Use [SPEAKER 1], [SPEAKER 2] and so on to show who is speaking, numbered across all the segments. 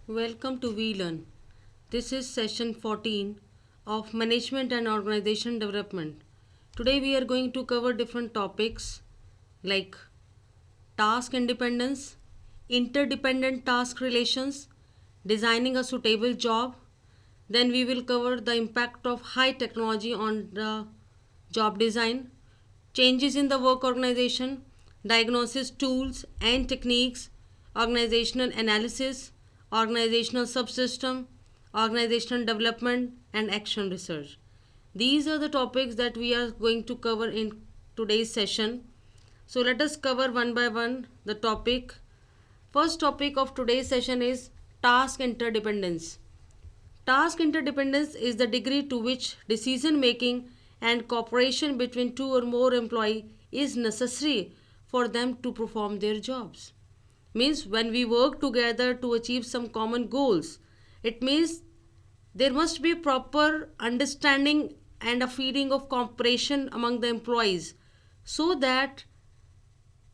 [SPEAKER 1] Welcome to We Learn. This is session 14 of Management and Organization Development. Today we are going to cover different topics like task independence, interdependent task relations, designing a suitable job. Then we will cover the impact of high technology on the job design, changes in the work organization, diagnosis tools and techniques, organizational analysis, organizational subsystem, organizational development, and action research. These are the topics that we are going to cover in today's session. So let us cover one by one the topic. First topic of today's session is task interdependence. Task interdependence is the degree to which decision making and cooperation between two or more employees is necessary for them to perform their jobs. Means when we work together to achieve some common goals, it means there must be a proper understanding and a feeling of cooperation among the employees so that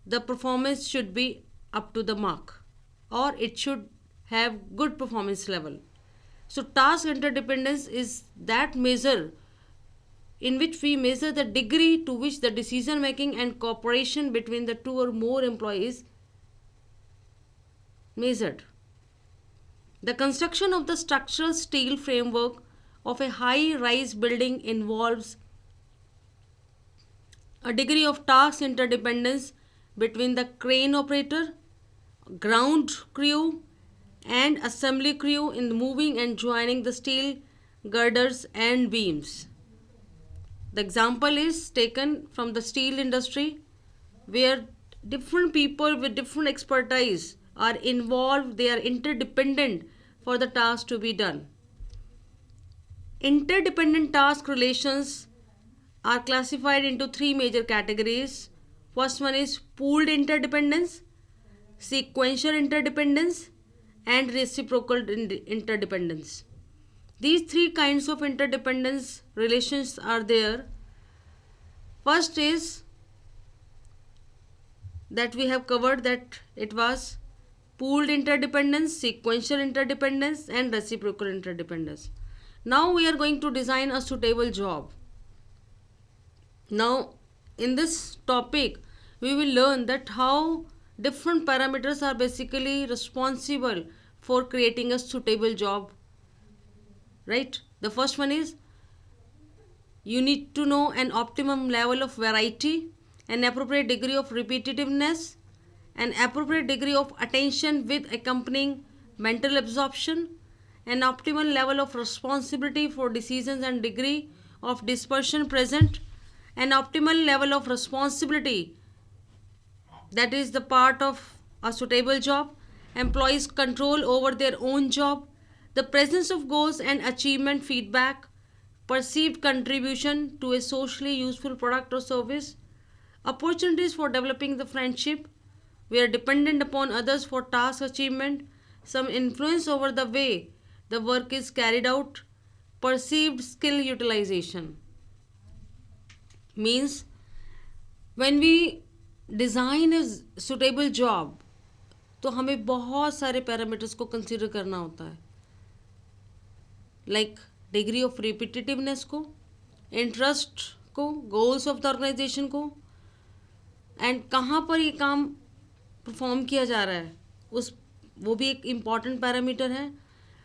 [SPEAKER 1] the performance should be up to the mark or it should have good performance level. So task interdependence is that measure in which we measure the degree to which the decision making and cooperation between the two or more employees measured. The construction of the structural steel framework of a high rise building involves a degree of task interdependence between the crane operator, ground crew, and assembly crew in moving and joining the steel girders and beams. The example is taken from the steel industry where different people with different expertise are involved, they are interdependent for the task to be done. Interdependent task relations are classified into three major categories. First one is pooled interdependence, sequential interdependence, and reciprocal interdependence. These three kinds of interdependence relations are there. First is that we have covered that it was pooled interdependence, sequential interdependence, and reciprocal interdependence. Now we are going to design a suitable job. Now in this topic we will learn that how different parameters are basically responsible for creating a suitable job, right? The first one is you need to know an optimum level of variety, an appropriate degree of repetitiveness, an appropriate degree of attention with accompanying mental absorption, an optimal level of responsibility for decisions and degree of dispersion present, an optimal level of responsibility that is the part of a suitable job, employees control over their own job, the presence of goals and achievement feedback, perceived contribution to a socially useful product or service, opportunities for developing the friendship, we are dependent upon others for task achievement, some influence over the way the work is carried out, perceived skill utilization. Means when we design a suitable job तो हमें बहुत सारे parameters को consider करना होता है, like degree of रिपीटेटिवनेस को, interest को, गोल्स ऑफ द ऑर्गेनाइजेशन को, एंड कहाँ पर ये काम परफॉर्म किया जा रहा है उस वो भी एक इम्पॉर्टेंट पैरामीटर है,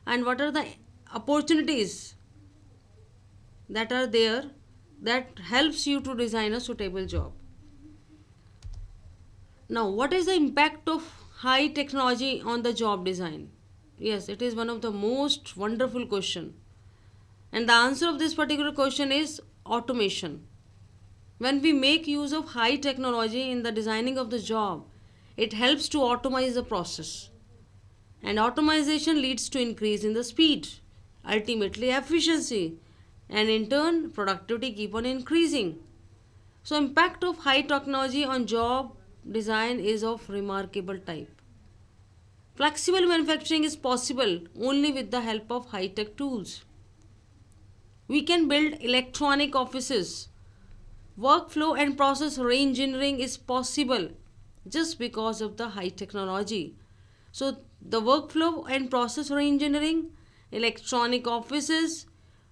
[SPEAKER 1] and what are the opportunities that are there that helps you to design a suitable job. Now, what is the impact of high technology on the job design? Yes, it is one of the most wonderful question. And the answer of this particular question is automation. When we make use of high technology in the designing of the job, it helps to automate the process. And automation leads to increase in the speed, ultimately efficiency, and in turn productivity keep on increasing. So impact of high technology on job design is of remarkable type. Flexible manufacturing is possible only with the help of high tech tools. We can build electronic offices. Workflow and process reengineering is possible just because of the high technology. So the workflow and process engineering, electronic offices,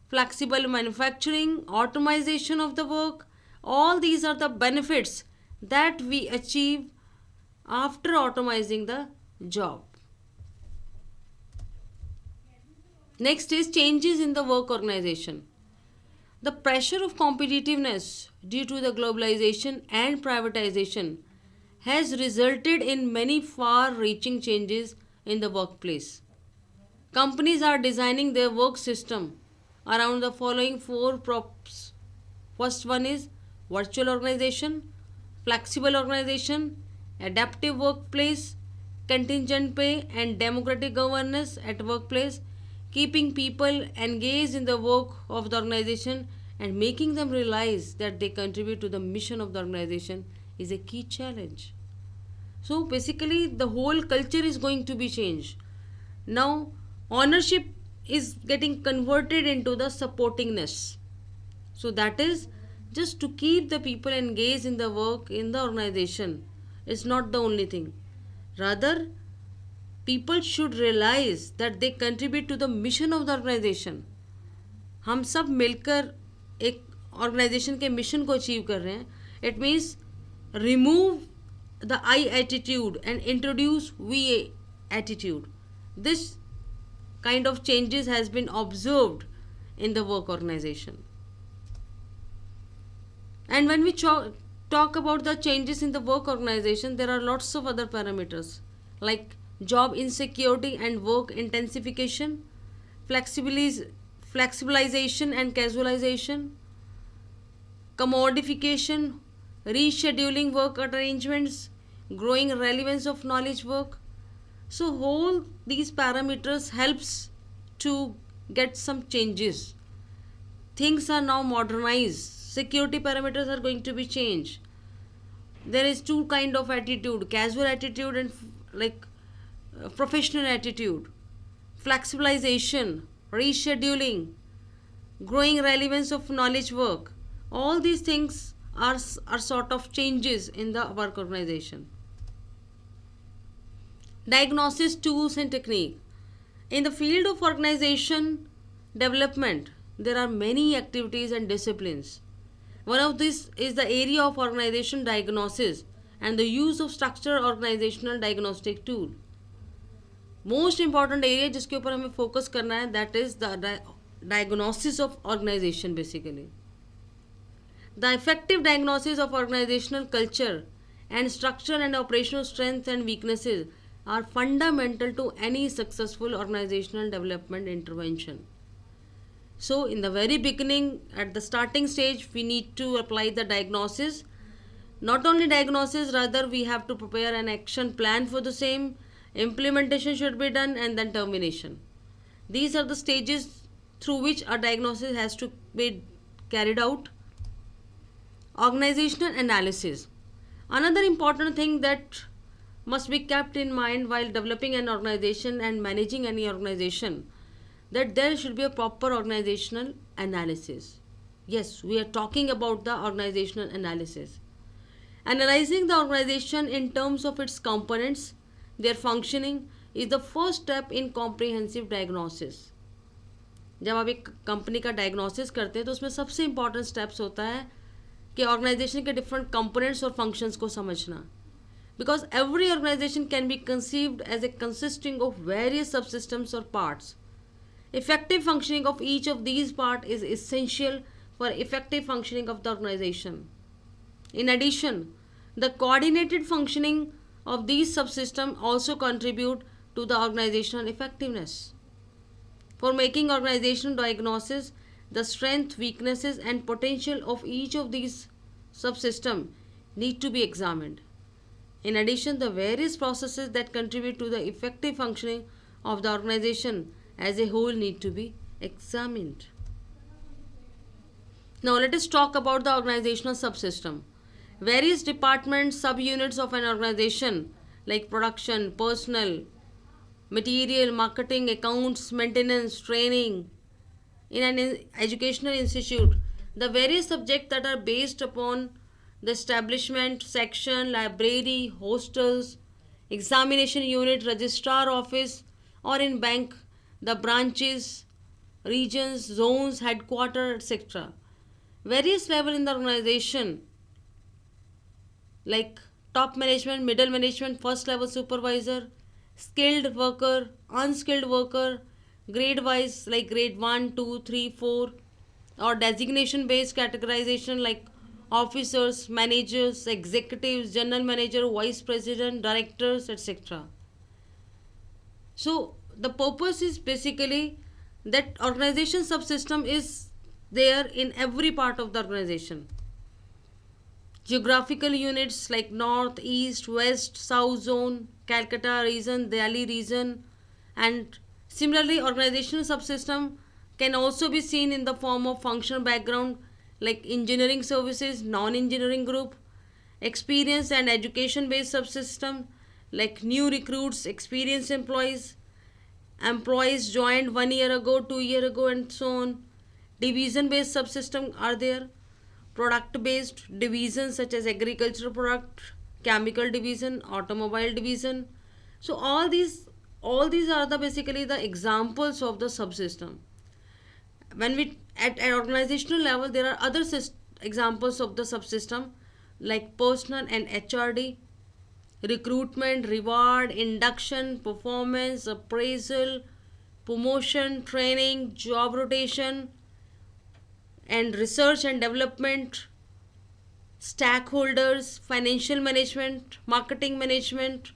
[SPEAKER 1] flexible manufacturing, automation of the work, all these are the benefits that we achieve after automizing the job. Next is changes in the work organization. The pressure of competitiveness due to the globalization and privatization has resulted in many far reaching changes in the workplace. Companies are designing their work system around the following four props. First one is virtual organization, flexible organization, adaptive workplace, contingent pay, and democratic governance at workplace, keeping people engaged in the work of the organization and making them realize that they contribute to the mission of the organization is a key challenge. So basically, the whole culture is going to be changed. Now, ownership is getting converted into the supportingness. So that is just to keep the people engaged in the work in the organization is not the only thing. Rather, people should realize that they contribute to the mission of the organization. हम सब मिलकर एक organisation के mission को achieve कर रहे हैं. It means remove the I attitude and introduce we attitude. This kind of changes has been observed in the work organization. And when we talk about the changes in the work organization, there are lots of other parameters like job insecurity and work intensification, flexibilization and casualization, commodification, rescheduling work arrangements, growing relevance of knowledge work. So all these parameters helps to get some changes. Things are now modernized. Security parameters are going to be changed. There is two kind of attitude, casual attitude and professional attitude. Flexibilization, rescheduling, growing relevance of knowledge work. All these things are sort of changes in the work organization. Diagnosis tools and technique. In the field of organization development, there are many activities and disciplines. One of these is the area of organization diagnosis and the use of structured organizational diagnostic tool. Most important area जिसके ऊपर हमें focus करना है, that is the diagnosis of organization basically. The effective diagnosis of organizational culture and structural and operational strengths and weaknesses are fundamental to any successful organizational development intervention. So in the very beginning, at the starting stage, we need to apply the diagnosis. Not only diagnosis, rather we have to prepare an action plan for the same. Implementation should be done and then termination. These are the stages through which a diagnosis has to be carried out. Organizational analysis. Another important thing that must be kept in mind while developing an organization and managing any organization, that there should be a proper organizational analysis. Yes, we are talking about the organizational analysis. Analyzing the organization in terms of its components, their functioning, is the first step in comprehensive diagnosis. जब आप एक company का diagnosis करते हैं तो उसमें सबसे important steps होता है कि ऑर्गेनाइजेशन के डिफरेंट कंपोनेंट्स और फंक्शंस को समझना. Because every organization can be conceived as a consisting of various subsystems or parts. Effective functioning of each of these parts is essential for effective functioning of the organization. In addition, the coordinated functioning of these subsystems also contribute to the organizational effectiveness. For making organizational diagnosis, the strengths, weaknesses and potential of each of these subsystems need to be examined. In addition, the various processes that contribute to the effective functioning of the organization as a whole need to be examined. Now let us talk about the organizational subsystem. Various departments, subunits of an organization like production, personnel, material, marketing, accounts, maintenance, training. In an educational institute, the various subjects that are based upon the establishment, section, library, hostels, examination unit, registrar office, or in bank, the branches, regions, zones, headquarters, etc. Various level in the organization like top management, middle management, first level supervisor, skilled worker, unskilled worker, grade wise like grade 1, 2, 3, 4, or designation based categorization like officers, managers, executives, general manager, vice president, directors, etc. So the purpose is basically that organization subsystem is there in every part of the organization. Geographical units like north, east, west, south zone, Calcutta region, Delhi region, and similarly organizational subsystem can also be seen in the form of functional background like engineering services, non-engineering group, experience and education based subsystem like new recruits, experienced employees, employees joined 1 year ago, 2 year ago, and so on. Division based subsystem are there. Product based divisions such as agricultural product, chemical division, automobile division. So all these are the basically the examples of the subsystem. When we at an organizational level, there are other examples of the subsystem like personal and HRD, recruitment, reward, induction, performance, appraisal, promotion, training, job rotation, and research and development, stakeholders, financial management, marketing management.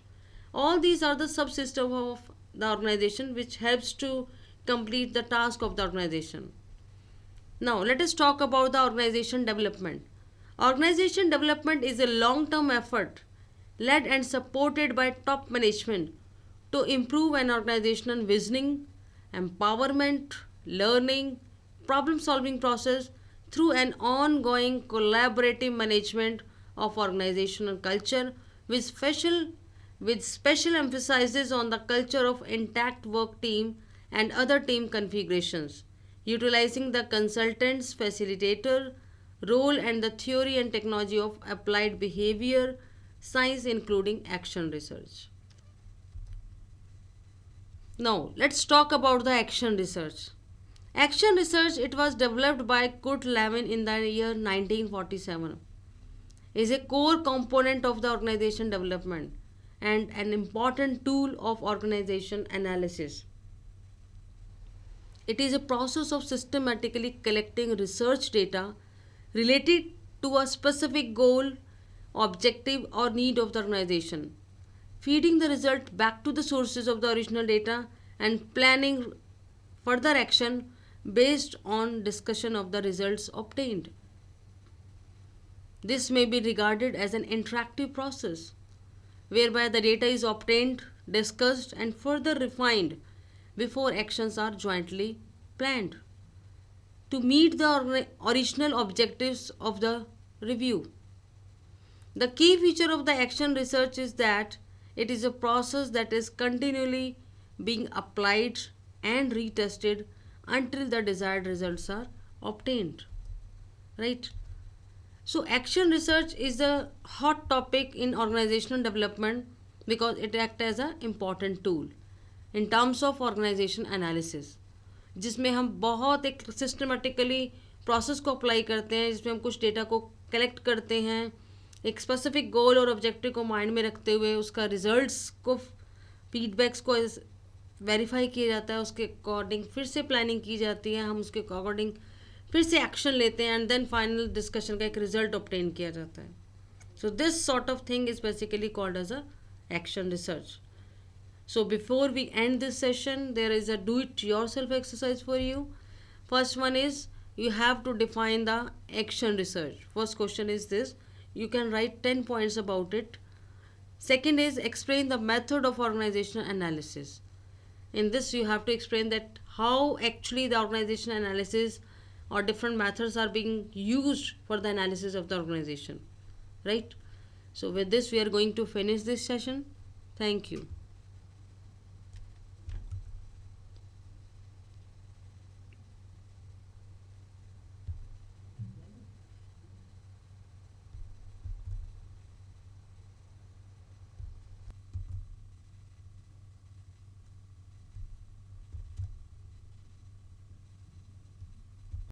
[SPEAKER 1] All these are the subsystem of the organization which helps to complete the task of the organization. Now, let us talk about the organization development. Organization development is a long term effort led and supported by top management to improve an organizational visioning, empowerment, learning, problem solving process through an ongoing collaborative management of organizational culture with special emphasis on the culture of intact work team and other team configurations, utilizing the consultant's facilitator role and the theory and technology of applied behavior science including action research. Now, let's talk about the action research. Action research, it was developed by Kurt Lewin in the year 1947, is a core component of the organization development and an important tool of organization analysis. It is a process of systematically collecting research data related to a specific goal, objective, or need of the organization, feeding the result back to the sources of the original data and planning further action based on discussion of the results obtained. This may be regarded as an interactive process whereby the data is obtained, discussed, and further refined before actions are jointly planned to meet the original objectives of the review. The key feature of the action research is that it is a process that is continually being applied and retested until the desired results are obtained. Right? So, action research is a hot topic in organizational development because it acts as an important tool in terms of organization analysis, जिसमें हम बहुत एक systematically process को apply करते हैं, जिसमें हम कुछ डेटा को कलेक्ट करते हैं, एक स्पेसिफिक गोल और ऑब्जेक्टिव को माइंड में रखते हुए उसका रिजल्ट्स को फीडबैक्स को वेरीफाई किया जाता है, उसके अकॉर्डिंग फिर से प्लानिंग की जाती है, हम उसके अकॉर्डिंग फिर से एक्शन लेते हैं एंड देन फाइनल डिस्कशन का एक रिजल्ट ऑब्टेन किया जाता है. So this sort of thing is basically called as a action research. So before we end this session, there is a do it yourself exercise for you. First one is you have to define the action research. First question is this. You can write 10 points about it. Second is explain the method of organizational analysis. In this you have to explain that how actually the organizational analysis or different methods are being used for the analysis of the organization. Right? So with this we are going to finish this session. Thank you.